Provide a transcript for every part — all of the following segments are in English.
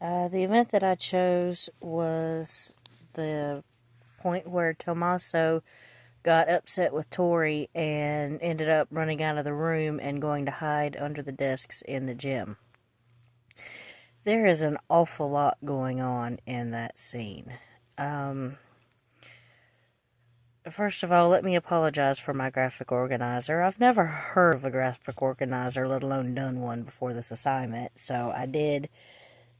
The event that I chose was the point where Tommaso got upset with Tori and ended up running out of the room and going to hide under the desks in the gym. There is an awful lot going on in that scene. First of all, let me apologize for my graphic organizer. I've never heard of a graphic organizer, let alone done one before this assignment, so I did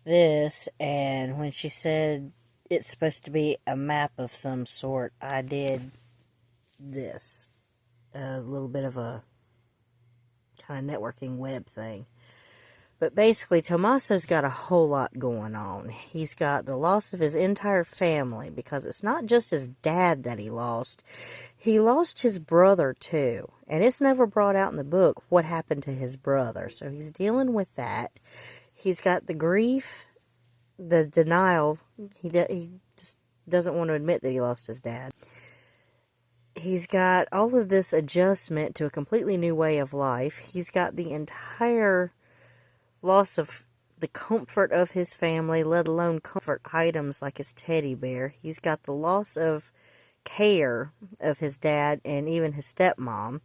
this, and when she said it's supposed to be a map of some sort, I did this. A little bit of a kind of networking web thing. But basically, Tommaso's got a whole lot going on. He's got the loss of his entire family, because it's not just his dad that he lost. He lost his brother, too. And it's never brought out in the book what happened to his brother. So he's dealing with that. He's got the grief, the denial. He just doesn't want to admit that he lost his dad. He's got all of this adjustment to a completely new way of life. He's got the entire loss of the comfort of his family, let alone comfort items like his teddy bear. He's got the loss of care of his dad and even his stepmom.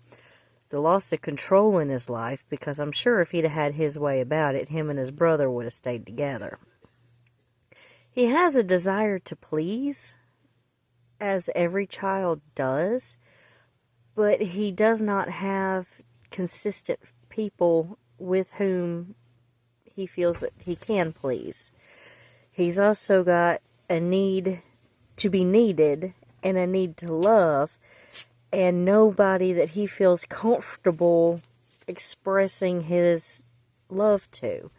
The loss of control in his life, because I'm sure if he'd had his way about it, him and his brother would have stayed together. He has a desire to please, as every child does, but he does not have consistent people with whom he feels that he can please. He's also got a need to be needed and a need to love, and nobody that he feels comfortable expressing his love to.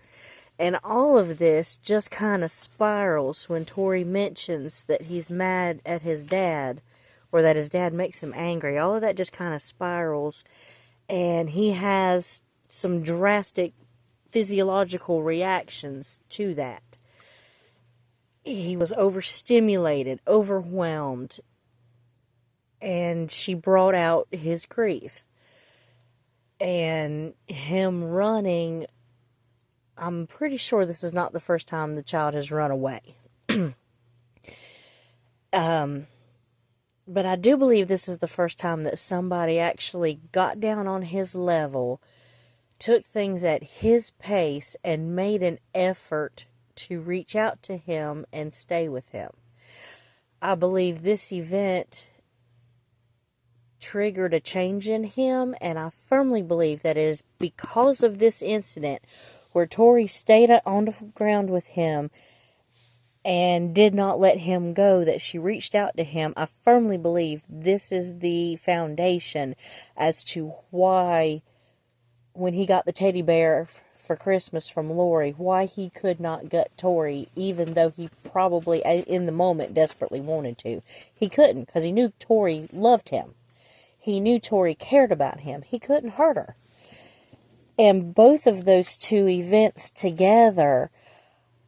And all of this just kind of spirals when Tori mentions that he's mad at his dad, or that his dad makes him angry. All of that just kind of spirals, and he has some drastic physiological reactions to that. He was overstimulated, overwhelmed, and she brought out his grief. And him running, I'm pretty sure this is not the first time the child has run away. But I do believe this is the first time that somebody actually got down on his level, took things at his pace, and made an effort to reach out to him and stay with him. I believe this event triggered a change in him, and I firmly believe that it is because of this incident where Tori stayed on the ground with him and did not let him go, that she reached out to him. I firmly believe this is the foundation as to why, when he got the teddy bear for Christmas from Lori, why he could not gut Tori, even though he probably, in the moment, desperately wanted to. He couldn't, because he knew Tori loved him. He knew Tori cared about him. He couldn't hurt her. And both of those two events together,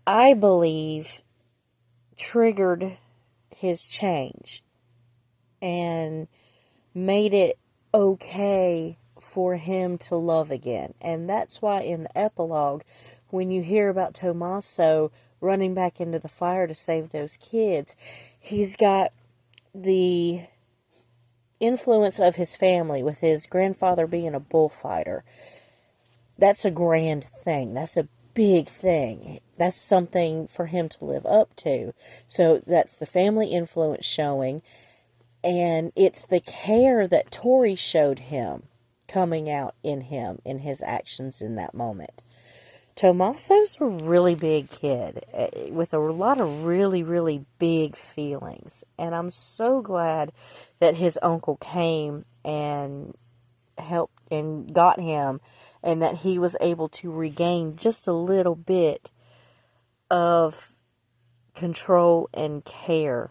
I believe, triggered his change and made it okay for him to love again. And that's why in the epilogue, when you hear about Tommaso running back into the fire to save those kids, he's got the influence of his family, with his grandfather being a bullfighter. That's a grand thing. That's a big thing. That's something for him to live up to. So that's the family influence showing, and it's the care that Tori showed him coming out in him, in his actions in that moment. Tommaso's a really big kid with a lot of really, really big feelings. And I'm so glad that his uncle came and helped and got him, and that he was able to regain just a little bit of control and care.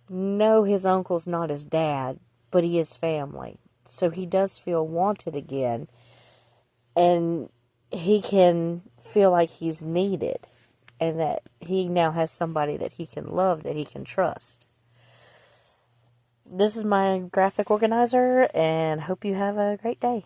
No, his uncle's not his dad, but he is family. So he does feel wanted again, and he can feel like he's needed, and that he now has somebody that he can love, that he can trust. This is my graphic organizer, and hope you have a great day.